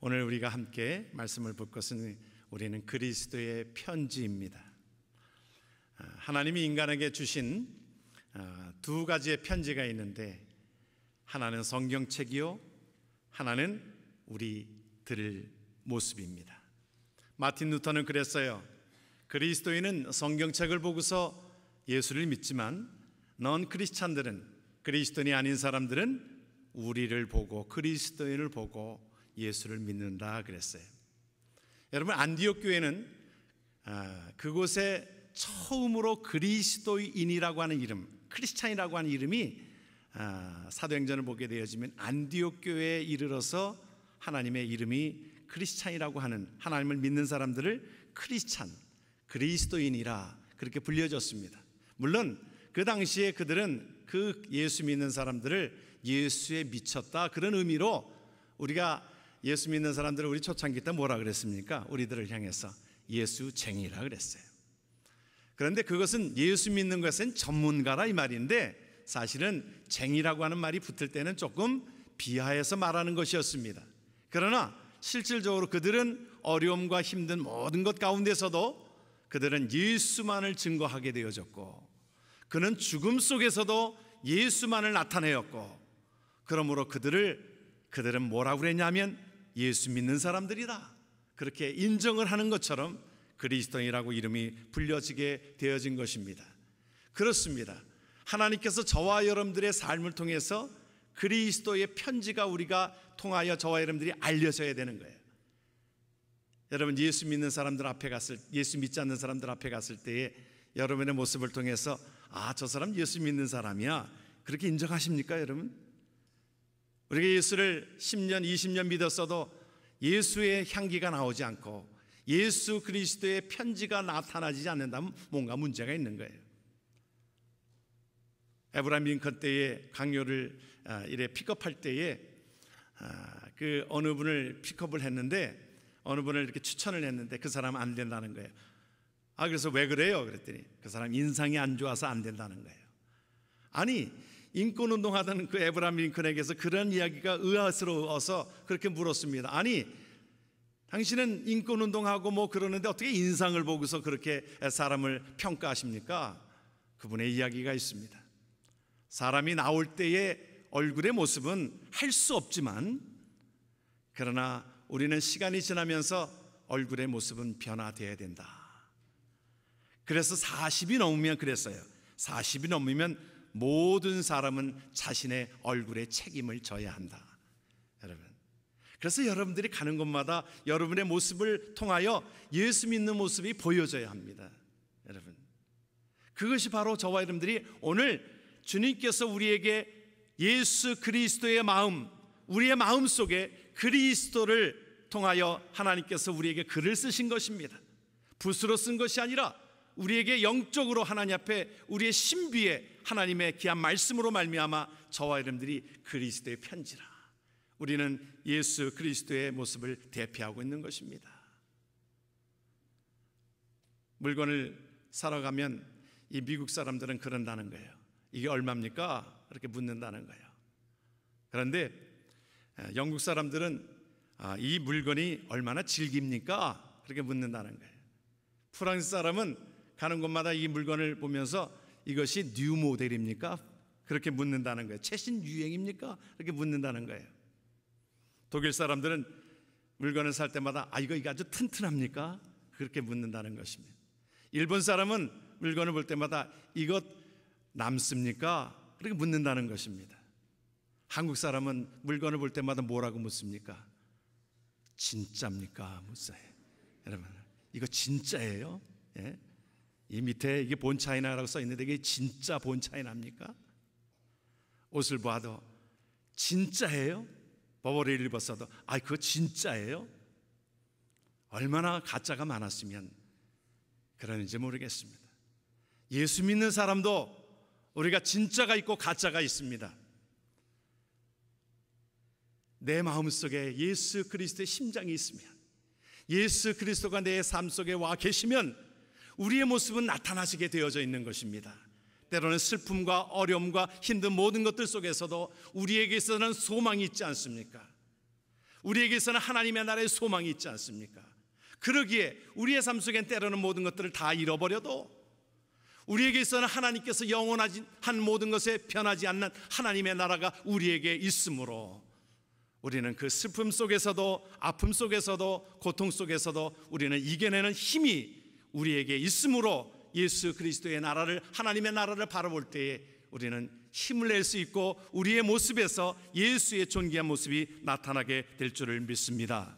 오늘 우리가 함께 말씀을 볼 것은 우리는 그리스도의 편지입니다. 하나님이 인간에게 주신 두 가지의 편지가 있는데, 하나는 성경책이요, 하나는 우리들 모습입니다. 마틴 루터는 그랬어요. 그리스도인은 성경책을 보고서 예수를 믿지만 넌 크리스찬들은, 그리스도인이 아닌 사람들은 우리를 보고 그리스도인을 보고 예수를 믿는다 그랬어요. 여러분, 안디옥 교회는 그곳에 처음으로 그리스도인이라고 하는 이름, 크리스찬이라고 하는 이름이 사도행전을 보게 되어지면 안디옥 교회에 이르러서 하나님의 이름이 크리스찬이라고 하는, 하나님을 믿는 사람들을 크리스찬, 그리스도인이라 그렇게 불려졌습니다. 물론 그 당시에 그들은 그 예수 믿는 사람들을 예수에 미쳤다, 그런 의미로 우리가 예수 믿는 사람들을 우리 초창기 때 뭐라 그랬습니까? 우리들을 향해서 예수쟁이라 그랬어요. 그런데 그것은 예수 믿는 것은 전문가라 이 말인데, 사실은 쟁이라고 하는 말이 붙을 때는 조금 비하해서 말하는 것이었습니다. 그러나 실질적으로 그들은 어려움과 힘든 모든 것 가운데서도 그들은 예수만을 증거하게 되어졌고, 그는 죽음 속에서도 예수만을 나타내었고, 그러므로 그들은 뭐라고 그랬냐면 예수 믿는 사람들이다, 그렇게 인정을 하는 것처럼 그리스도인이라고 이름이 불려지게 되어진 것입니다. 그렇습니다. 하나님께서 저와 여러분들의 삶을 통해서 그리스도의 편지가 우리가 통하여 저와 여러분들이 알려져야 되는 거예요. 여러분, 예수 믿는 사람들 앞에 예수 믿지 않는 사람들 앞에 갔을 때에 여러분의 모습을 통해서 저 사람 예수 믿는 사람이야, 그렇게 인정하십니까? 여러분, 우리가 예수를 10년 20년 믿었어도 예수의 향기가 나오지 않고 예수 그리스도의 편지가 나타나지 않는다면 뭔가 문제가 있는 거예요. 에브라임 링컨 때에 강요를 이래 픽업할 때에 그 어느 분을 픽업을 했는데, 어느 분을 이렇게 추천을 했는데 그 사람은 안 된다는 거예요. 그래서 왜 그래요? 그랬더니 그 사람 인상이 안 좋아서 안 된다는 거예요. 아니, 인권운동하던 그 에브라임 링컨에게서 그런 이야기가 의아스러워서 그렇게 물었습니다. 아니, 당신은 인권운동하고 뭐 그러는데 어떻게 인상을 보고서 그렇게 사람을 평가하십니까? 그분의 이야기가 있습니다. 사람이 나올 때의 얼굴의 모습은 할 수 없지만, 그러나 우리는 시간이 지나면서 얼굴의 모습은 변화되어야 된다. 그래서 40이 넘으면 그랬어요. 40이 넘으면 모든 사람은 자신의 얼굴에 책임을 져야 한다. 여러분, 그래서 여러분들이 가는 곳마다 여러분의 모습을 통하여 예수 믿는 모습이 보여져야 합니다. 여러분, 그것이 바로 저와 여러분들이 오늘 주님께서 우리에게 예수 그리스도의 마음, 우리의 마음 속에 그리스도를 통하여 하나님께서 우리에게 글을 쓰신 것입니다. 붓으로 쓴 것이 아니라 우리에게 영적으로 하나님 앞에 우리의 신비에 하나님의 귀한 말씀으로 말미암아 저와 여러분들이 그리스도의 편지라, 우리는 예수 그리스도의 모습을 대표하고 있는 것입니다. 물건을 사러 가면 이 미국 사람들은 그런다는 거예요. 이게 얼마입니까? 이렇게 묻는다는 거예요. 그런데 영국 사람들은 이 물건이 얼마나 질깁니까? 그렇게 묻는다는 거예요. 프랑스 사람은 가는 곳마다 이 물건을 보면서 이것이 뉴 모델입니까? 그렇게 묻는다는 거예요. 최신 유행입니까? 그렇게 묻는다는 거예요. 독일 사람들은 물건을 살 때마다 이거 아주 튼튼합니까? 그렇게 묻는다는 것입니다. 일본 사람은 물건을 볼 때마다 이것 남습니까? 그렇게 묻는다는 것입니다. 한국 사람은 물건을 볼 때마다 뭐라고 묻습니까? 진짜입니까? 묻어요. 여러분, 이거 진짜예요? 예? 이 밑에 이게 본차이나라고 써 있는데 이게 진짜 본차이나입니까? 옷을 봐도 진짜예요? 버버리를 입었어도 그거 진짜예요? 얼마나 가짜가 많았으면 그러는지 모르겠습니다. 예수 믿는 사람도 우리가 진짜가 있고 가짜가 있습니다. 내 마음속에 예수 그리스도의 심장이 있으면, 예수 그리스도가 내 삶 속에 와 계시면 우리의 모습은 나타나시게 되어져 있는 것입니다. 때로는 슬픔과 어려움과 힘든 모든 것들 속에서도 우리에게 있어서는 소망이 있지 않습니까? 우리에게서는 하나님의 나라의 소망이 있지 않습니까? 그러기에 우리의 삶 속엔 때로는 모든 것들을 다 잃어버려도 우리에게서는 하나님께서 영원한 모든 것에 변하지 않는 하나님의 나라가 우리에게 있으므로 우리는 그 슬픔 속에서도 아픔 속에서도 고통 속에서도 우리는 이겨내는 힘이 우리에게 있으므로 예수 그리스도의 나라를, 하나님의 나라를 바라볼 때에 우리는 힘을 낼 수 있고 우리의 모습에서 예수의 존귀한 모습이 나타나게 될 줄을 믿습니다.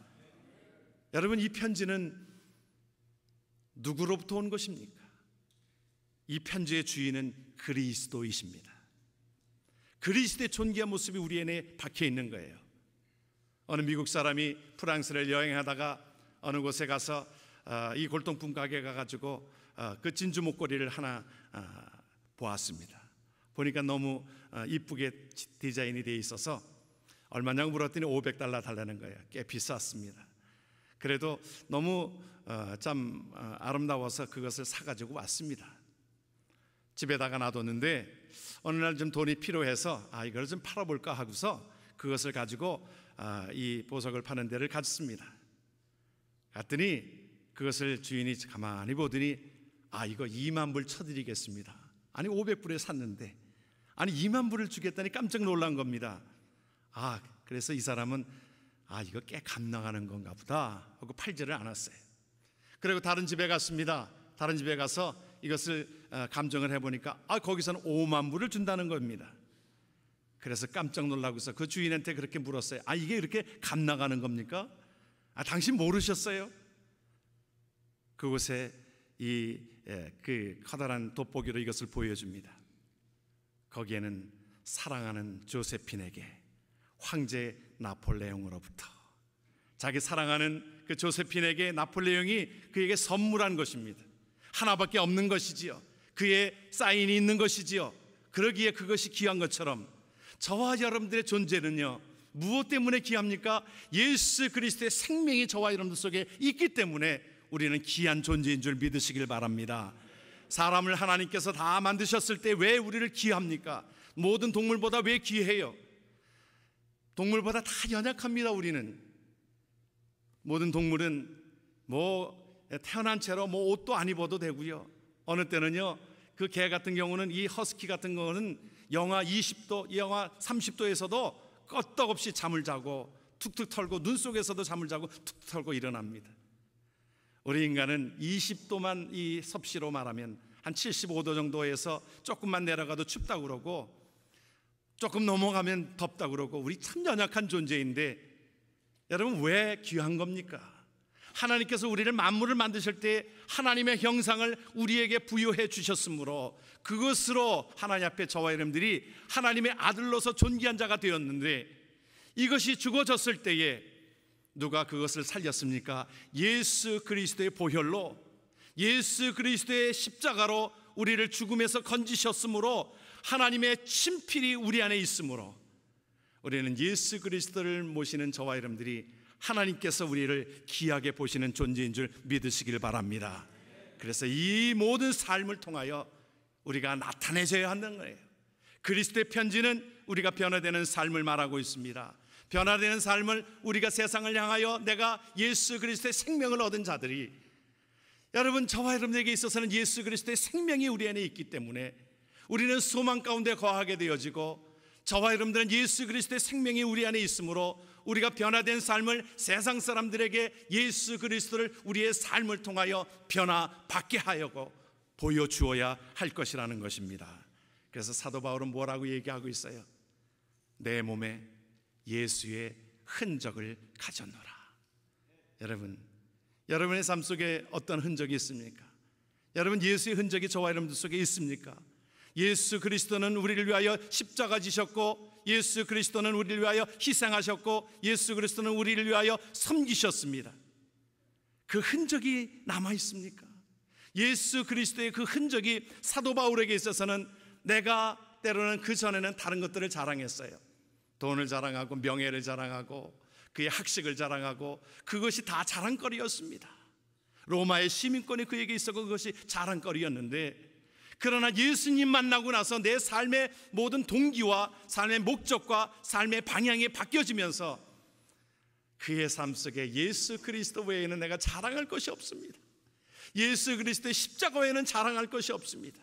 여러분, 이 편지는 누구로부터 온 것입니까? 이 편지의 주인은 그리스도이십니다. 그리스도의 존귀한 모습이 우리 안에 박혀 있는 거예요. 어느 미국 사람이 프랑스를 여행하다가 어느 곳에 가서 이 골동품 가게에 가가지고 그 진주 목걸이를 하나 보았습니다. 보니까 너무 이쁘게 디자인이 되어 있어서 얼마냐고 물었더니 $500 달라는 거예요. 꽤 비쌌습니다. 그래도 너무 참 아름다워서 그것을 사가지고 왔습니다. 집에다가 놔뒀는데 어느 날 좀 돈이 필요해서 이걸 좀 팔아볼까 하고서 그것을 가지고 이 보석을 파는 데를 갔습니다. 갔더니 그것을 주인이 가만히 보더니 이거 2만 불 쳐드리겠습니다. 아니 500불에 샀는데 2만 불을 주겠다니 깜짝 놀란 겁니다. 그래서 이 사람은 이거 꽤 값나가는 건가 보다 하고 팔지를 않았어요. 그리고 다른 집에 갔습니다. 다른 집에 가서 이것을 감정을 해보니까 거기서는 5만 불을 준다는 겁니다. 그래서 깜짝 놀라고서 그 주인한테 그렇게 물었어요. 이게 이렇게 값나가는 겁니까? 당신 모르셨어요? 그곳에 그 커다란 돋보기로 이것을 보여줍니다. 거기에는 사랑하는 조세핀에게 황제 나폴레옹으로부터 자기 사랑하는 그 조세핀에게 나폴레옹이 그에게 선물한 것입니다. 하나밖에 없는 것이지요. 그의 사인이 있는 것이지요. 그러기에 그것이 귀한 것처럼 저와 여러분들의 존재는요, 무엇 때문에 귀합니까? 예수 그리스도의 생명이 저와 여러분들 속에 있기 때문에 우리는 귀한 존재인 줄 믿으시길 바랍니다. 사람을 하나님께서 다 만드셨을 때 왜 우리를 귀합니까? 모든 동물보다 왜 귀해요? 동물보다 다 연약합니다. 우리는 모든 동물은 태어난 채로 옷도 안 입어도 되고요. 어느 때는요, 그 개 같은 경우는, 이 허스키 같은 경우는 영하 20도, 영하 30도에서도 끄떡없이 잠을 자고 툭툭 털고, 눈 속에서도 잠을 자고 툭툭 털고 일어납니다. 우리 인간은 20도만 이 섭씨로 말하면 한 75도 정도에서 조금만 내려가도 춥다고 그러고 조금 넘어가면 덥다고 그러고 우리 참 연약한 존재인데, 여러분 왜 귀한 겁니까? 하나님께서 우리를 만물을 만드실 때 하나님의 형상을 우리에게 부여해 주셨으므로 그것으로 하나님 앞에 저와 여러분들이 하나님의 아들로서 존귀한 자가 되었는데, 이것이 죽어졌을 때에 누가 그것을 살렸습니까? 예수 그리스도의 보혈로, 예수 그리스도의 십자가로 우리를 죽음에서 건지셨으므로 하나님의 친필이 우리 안에 있으므로 우리는 예수 그리스도를 모시는 저와 여러분들이 하나님께서 우리를 귀하게 보시는 존재인 줄 믿으시길 바랍니다. 그래서 이 모든 삶을 통하여 우리가 나타내줘야 한다는 거예요. 그리스도의 편지는 우리가 변화되는 삶을 말하고 있습니다. 변화되는 삶을, 우리가 세상을 향하여 내가 예수 그리스도의 생명을 얻은 자들이, 여러분 저와 여러분에게 있어서는 예수 그리스도의 생명이 우리 안에 있기 때문에 우리는 소망 가운데 거하게 되어지고, 저와 여러분들은 예수 그리스도의 생명이 우리 안에 있으므로 우리가 변화된 삶을 세상 사람들에게 예수 그리스도를 우리의 삶을 통하여 변화받게 하려고 보여주어야 할 것이라는 것입니다. 그래서 사도 바울은 뭐라고 얘기하고 있어요? 내 몸에 예수의 흔적을 가졌노라. 여러분, 여러분의 삶 속에 어떤 흔적이 있습니까? 여러분, 예수의 흔적이 저와 여러분들 속에 있습니까? 예수 그리스도는 우리를 위하여 십자가 지셨고, 예수 그리스도는 우리를 위하여 희생하셨고, 예수 그리스도는 우리를 위하여 섬기셨습니다. 그 흔적이 남아 있습니까? 예수 그리스도의 그 흔적이 사도 바울에게 있어서는, 내가 때로는 그 전에는 다른 것들을 자랑했어요. 돈을 자랑하고 명예를 자랑하고 그의 학식을 자랑하고 그것이 다 자랑거리였습니다. 로마의 시민권이 그에게 있었고 그것이 자랑거리였는데, 그러나 예수님 만나고 나서 내 삶의 모든 동기와 삶의 목적과 삶의 방향이 바뀌어지면서 그의 삶 속에 예수 그리스도 외에는 내가 자랑할 것이 없습니다. 예수 그리스도의 십자가 외에는 자랑할 것이 없습니다.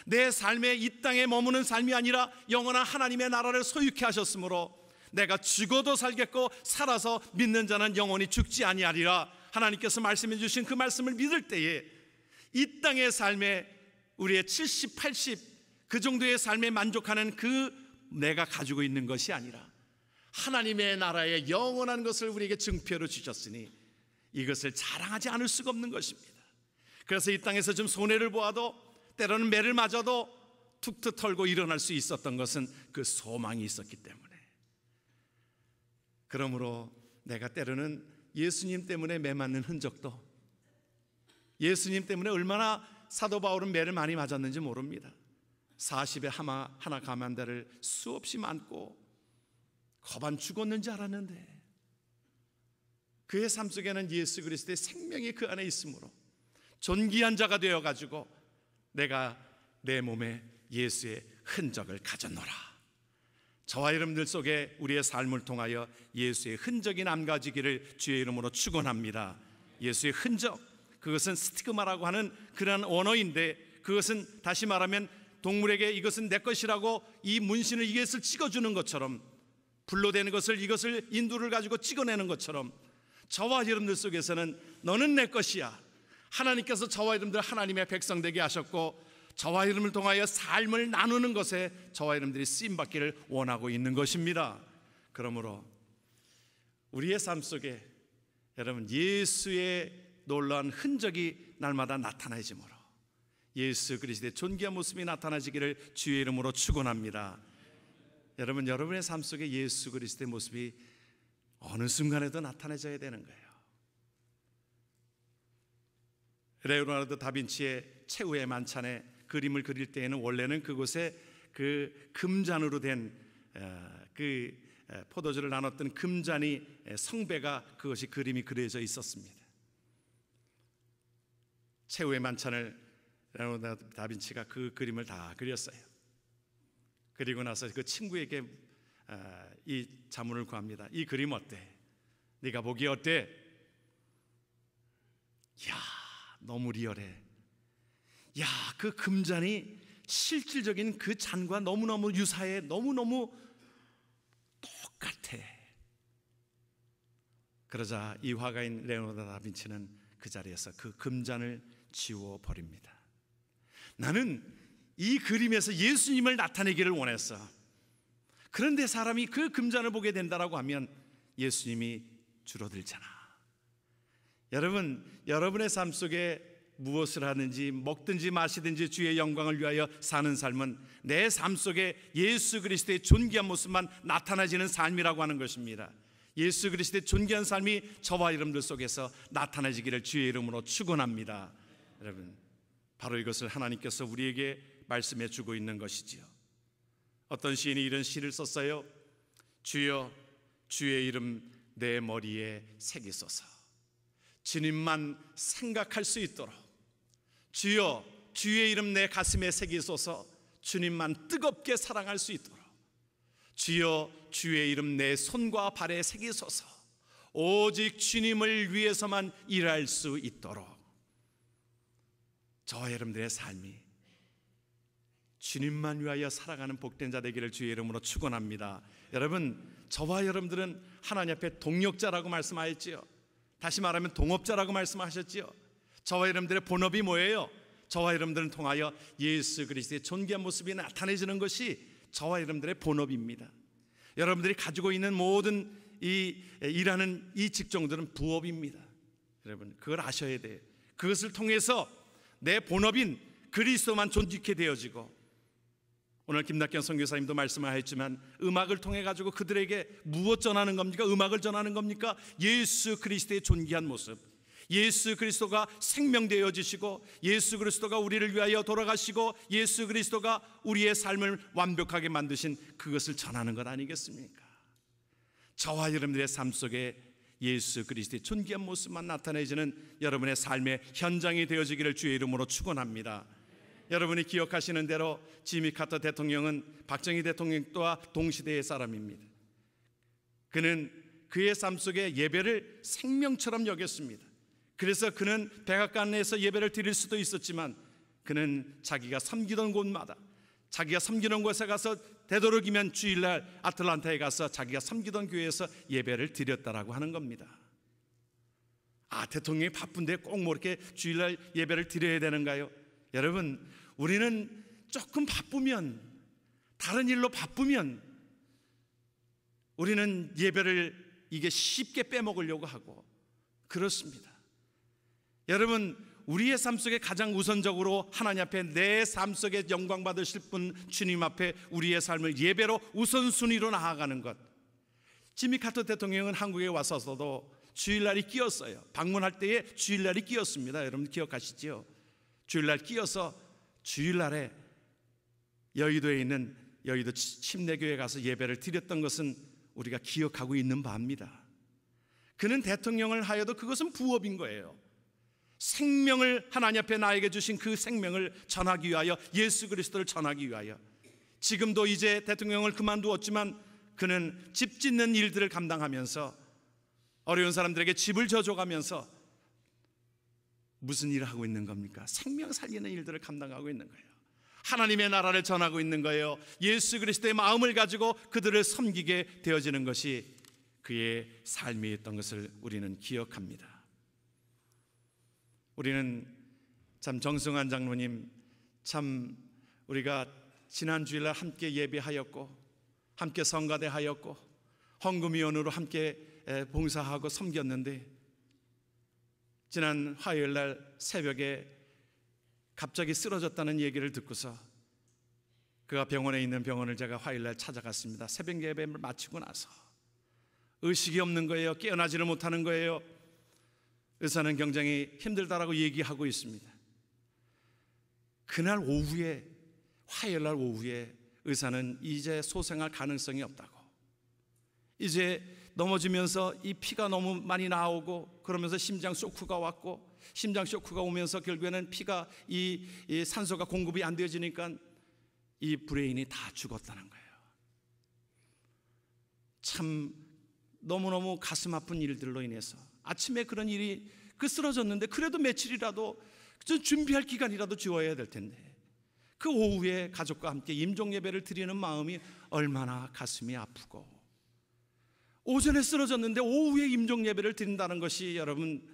내 삶에 이 땅에 머무는 삶이 아니라 영원한 하나님의 나라를 소유케 하셨으므로 내가 죽어도 살겠고 살아서 믿는 자는 영원히 죽지 아니하리라 하나님께서 말씀해 주신 그 말씀을 믿을 때에 이 땅의 삶에 우리의 70, 80 그 정도의 삶에 만족하는 그 내가 가지고 있는 것이 아니라 하나님의 나라의 영원한 것을 우리에게 증표로 주셨으니 이것을 자랑하지 않을 수가 없는 것입니다. 그래서 이 땅에서 좀 손해를 보아도 때로는 매를 맞아도 툭툭 털고 일어날 수 있었던 것은 그 소망이 있었기 때문에, 그러므로 내가 때로는 예수님 때문에 매 맞는 흔적도, 예수님 때문에 얼마나 사도 바울은 매를 많이 맞았는지 모릅니다. 40에 하나 가만다를 수없이 맞고 거반 죽었는지 알았는데 그의 삶 속에는 예수 그리스도의 생명이 그 안에 있으므로 존귀한 자가 되어가지고 내가 내 몸에 예수의 흔적을 가졌노라. 저와 여러분들 속에 우리의 삶을 통하여 예수의 흔적이 남가지기를 주의 이름으로 축원합니다. 예수의 흔적, 그것은 스티그마라고 하는 그러한 언어인데, 그것은 다시 말하면 동물에게 이것은 내 것이라고 이 문신을 이것을 찍어주는 것처럼, 불로되는 것을 이것을 인두를 가지고 찍어내는 것처럼 저와 여러분들 속에서는 너는 내 것이야. 하나님께서 저와 여러분들 하나님의 백성 되게 하셨고 저와 여러분을 통하여 삶을 나누는 것에 저와 여러분들이 쓰임받기를 원하고 있는 것입니다. 그러므로 우리의 삶 속에 여러분 예수의 놀라운 흔적이 날마다 나타나지므로 예수 그리스도의 존귀한 모습이 나타나지기를 주의 이름으로 축원합니다. 여러분, 여러분의 삶 속에 예수 그리스도의 모습이 어느 순간에도 나타나져야 되는 거예요. 레오나르도 다빈치의 최후의 만찬에 그림을 그릴 때에는 원래는 그곳에 그 금잔으로 된 그 포도주를 나눴던 금잔이 성배가 그것이 그림이 그려져 있었습니다. 최후의 만찬을 레오나르도 다빈치가 그 그림을 다 그렸어요. 그리고 나서 그 친구에게 이 자문을 구합니다. 이 그림 어때? 네가 보기 어때? 야, 너무 리얼해. 야, 그 금잔이 실질적인 그 잔과 너무너무 유사해. 너무너무 똑같아. 그러자 이 화가인 레오나르도 다빈치는 그 자리에서 그 금잔을 지워버립니다. 나는 이 그림에서 예수님을 나타내기를 원했어. 그런데 사람이 그 금잔을 보게 된다라고 하면 예수님이 줄어들잖아. 여러분, 여러분의 삶 속에 무엇을 하든지 먹든지 마시든지 주의 영광을 위하여 사는 삶은 내 삶 속에 예수 그리스도의 존귀한 모습만 나타나지는 삶이라고 하는 것입니다. 예수 그리스도의 존귀한 삶이 저와 여러분들 속에서 나타나지기를 주의 이름으로 축원합니다. 여러분, 바로 이것을 하나님께서 우리에게 말씀해 주고 있는 것이지요. 어떤 시인이 이런 시를 썼어요. 주여, 주의 이름 내 머리에 새기소서. 주님만 생각할 수 있도록. 주여, 주의 이름 내 가슴에 새기소서. 주님만 뜨겁게 사랑할 수 있도록. 주여, 주의 이름 내 손과 발에 새기소서. 오직 주님을 위해서만 일할 수 있도록. 저와 여러분들의 삶이 주님만 위하여 살아가는 복된 자 되기를 주의 이름으로 축원합니다. 여러분, 저와 여러분들은 하나님 앞에 동역자라고 말씀하였지요. 다시 말하면 동업자라고 말씀하셨지요. 저와 여러분들의 본업이 뭐예요? 저와 여러분들을 통하여 예수 그리스도의 존귀한 모습이 나타내지는 것이 저와 여러분들의 본업입니다. 여러분들이 가지고 있는 모든 이 일하는 이 직종들은 부업입니다. 여러분, 그걸 아셔야 돼요. 그것을 통해서 내 본업인 그리스도만 존귀케 되어지고, 오늘 김낙현 선교사님도 말씀하셨지만 음악을 통해 가지고 그들에게 무엇 전하는 겁니까? 음악을 전하는 겁니까? 예수 그리스도의 존귀한 모습, 예수 그리스도가 생명되어 지시고 예수 그리스도가 우리를 위하여 돌아가시고 예수 그리스도가 우리의 삶을 완벽하게 만드신 그것을 전하는 것 아니겠습니까? 저와 여러분들의 삶 속에 예수 그리스도의 존귀한 모습만 나타내지는 여러분의 삶의 현장이 되어지기를 주의 이름으로 축원합니다. 여러분이 기억하시는 대로 지미 카터 대통령은 박정희 대통령과 동시대의 사람입니다. 그는 그의 삶 속에 예배를 생명처럼 여겼습니다. 그래서 그는 백악관에서 예배를 드릴 수도 있었지만 그는 자기가 섬기던 곳마다, 자기가 섬기는 곳에 가서 되도록이면 주일날 아틀란타에 가서 자기가 섬기던 교회에서 예배를 드렸다라고 하는 겁니다. 대통령이 바쁜데 꼭 뭐 이렇게 주일날 예배를 드려야 되는가요? 여러분, 우리는 조금 바쁘면, 다른 일로 바쁘면 우리는 예배를 이게 쉽게 빼먹으려고 하고 그렇습니다. 여러분, 우리의 삶 속에 가장 우선적으로 하나님 앞에 내 삶 속에 영광 받으실 분 주님 앞에 우리의 삶을 예배로 우선순위로 나아가는 것. 지미 카터 대통령은 한국에 와서도 주일날이 끼었어요. 방문할 때에 주일날이 끼었습니다. 여러분 기억하시죠? 주일날 끼어서 주일날에 여의도에 있는 여의도 침례교회에 가서 예배를 드렸던 것은 우리가 기억하고 있는 바입니다. 그는 대통령을 하여도 그것은 부업인 거예요. 생명을 하나님 앞에 나에게 주신 그 생명을 전하기 위하여, 예수 그리스도를 전하기 위하여. 지금도 이제 대통령을 그만두었지만 그는 집 짓는 일들을 감당하면서 어려운 사람들에게 집을 져줘가면서 무슨 일을 하고 있는 겁니까? 생명 살리는 일들을 감당하고 있는 거예요. 하나님의 나라를 전하고 있는 거예요. 예수 그리스도의 마음을 가지고 그들을 섬기게 되어지는 것이 그의 삶이었던 것을 우리는 기억합니다. 우리는 참 정승환 장로님, 참 우리가 지난 주일날 함께 예배하였고 함께 성가대하였고 헌금위원으로 함께 봉사하고 섬겼는데 지난 화요일날 새벽에 갑자기 쓰러졌다는 얘기를 듣고서 그가 병원에 있는 병원을 제가 화요일날 찾아갔습니다. 새벽 예배를 마치고 나서 의식이 없는 거예요. 깨어나지를 못하는 거예요. 의사는 굉장히 힘들다라고 얘기하고 있습니다. 그날 오후에, 화요일날 오후에 의사는 이제 소생할 가능성이 없다고, 이제 넘어지면서 이 피가 너무 많이 나오고 그러면서 심장 쇼크가 왔고, 심장 쇼크가 오면서 결국에는 피가 이 산소가 공급이 안 되어지니까 이 브레인이 다 죽었다는 거예요. 참 너무너무 가슴 아픈 일들로 인해서 아침에 그런 일이 쓰러졌는데 그래도 며칠이라도 준비할 기간이라도 주어야 될 텐데 그 오후에 가족과 함께 임종 예배를 드리는 마음이 얼마나 가슴이 아프고, 오전에 쓰러졌는데 오후에 임종 예배를 드린다는 것이, 여러분,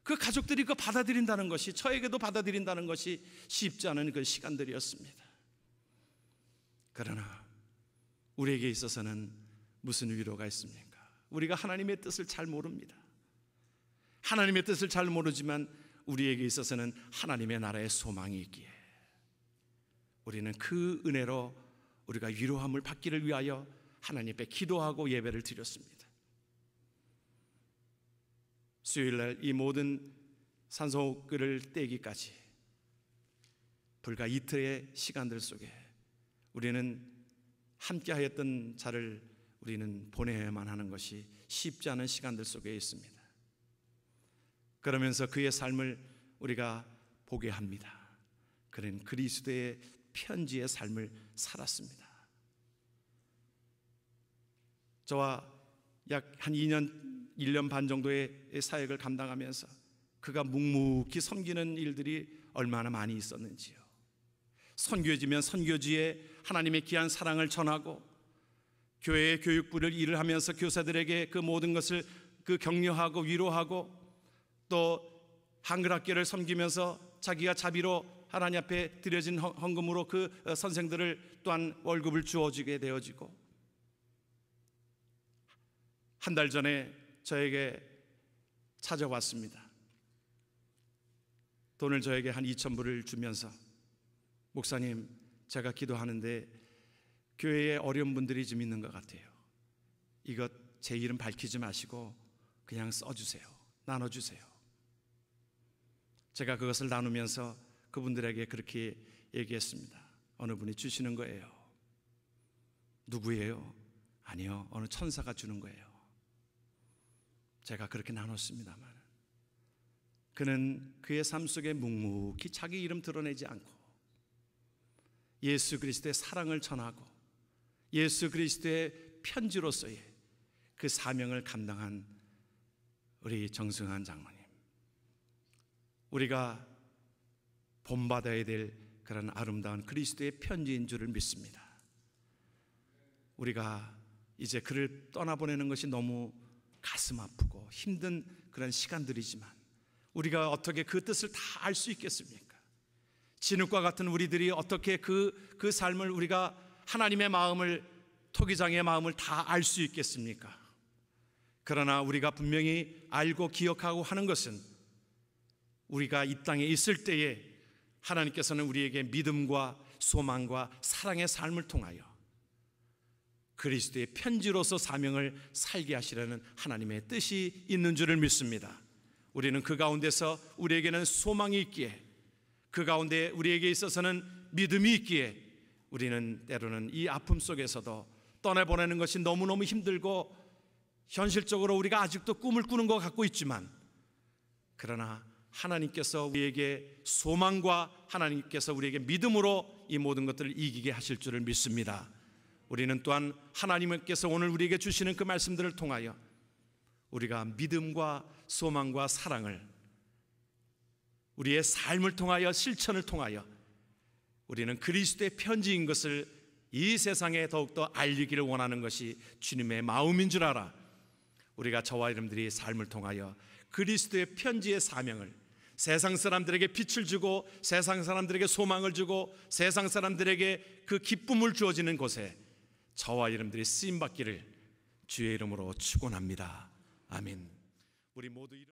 그 가족들이 그 받아들인다는 것이, 저에게도 받아들인다는 것이 쉽지 않은 그 시간들이었습니다. 그러나 우리에게 있어서는 무슨 위로가 있습니까? 우리가 하나님의 뜻을 잘 모릅니다. 하나님의 뜻을 잘 모르지만 우리에게 있어서는 하나님의 나라의 소망이 있기에 우리는 그 은혜로 우리가 위로함을 받기를 위하여 하나님 앞에 기도하고 예배를 드렸습니다. 수요일날 이 모든 산소호흡기를 떼기까지 불과 이틀의 시간들 속에 우리는 함께하였던 자를 우리는 보내야만 하는 것이 쉽지 않은 시간들 속에 있습니다. 그러면서 그의 삶을 우리가 보게 합니다. 그는 그리스도의 편지의 삶을 살았습니다. 저와 약 한 1년 반 정도의 사역을 감당하면서 그가 묵묵히 섬기는 일들이 얼마나 많이 있었는지요. 선교지면 선교지에 하나님의 귀한 사랑을 전하고, 교회의 교육부를 일을 하면서 교사들에게 그 모든 것을 격려하고 위로하고, 또 한글학교를 섬기면서 자기가 자비로 하나님 앞에 드려진 헌금으로 그 선생들을 또한 월급을 주어지게 되어지고, 한 달 전에 저에게 찾아왔습니다. 돈을 저에게 한 2,000불을 주면서, 목사님, 제가 기도하는데 교회에 어려운 분들이 좀 있는 것 같아요. 이것 제 이름 밝히지 마시고 그냥 써주세요. 나눠주세요. 제가 그것을 나누면서 그분들에게 그렇게 얘기했습니다. 어느 분이 주시는 거예요. 누구예요? 아니요, 어느 천사가 주는 거예요. 제가 그렇게 나눴습니다만 그는 그의 삶 속에 묵묵히 자기 이름 드러내지 않고 예수 그리스도의 사랑을 전하고 예수 그리스도의 편지로서의 그 사명을 감당한 우리 정승환 장로님, 우리가 본받아야 될 그런 아름다운 그리스도의 편지인 줄을 믿습니다. 우리가 이제 그를 떠나보내는 것이 너무 가슴 아프고 힘든 그런 시간들이지만 우리가 어떻게 그 뜻을 다 알 수 있겠습니까? 진흙과 같은 우리들이 어떻게 그 삶을, 우리가 하나님의 마음을, 토기장의 마음을 다 알 수 있겠습니까? 그러나 우리가 분명히 알고 기억하고 하는 것은 우리가 이 땅에 있을 때에 하나님께서는 우리에게 믿음과 소망과 사랑의 삶을 통하여 그리스도의 편지로서 사명을 살게 하시려는 하나님의 뜻이 있는 줄을 믿습니다. 우리는 그 가운데서 우리에게는 소망이 있기에, 그 가운데 우리에게 있어서는 믿음이 있기에 우리는 때로는 이 아픔 속에서도 떠나보내는 것이 너무너무 힘들고 현실적으로 우리가 아직도 꿈을 꾸는 것 같고 있지만, 그러나 하나님께서 우리에게 소망과 하나님께서 우리에게 믿음으로 이 모든 것들을 이기게 하실 줄을 믿습니다. 우리는 또한 하나님께서 오늘 우리에게 주시는 그 말씀들을 통하여 우리가 믿음과 소망과 사랑을 우리의 삶을 통하여, 실천을 통하여 우리는 그리스도의 편지인 것을 이 세상에 더욱더 알리기를 원하는 것이 주님의 마음인 줄 알아 우리가 저와 여러분들이 삶을 통하여 그리스도의 편지의 사명을 세상 사람들에게 빛을 주고 세상 사람들에게 소망을 주고 세상 사람들에게 그 기쁨을 주어지는 곳에 저와 여러분들이 쓰임받기를 주의 이름으로 축원합니다. 아멘. 우리 모두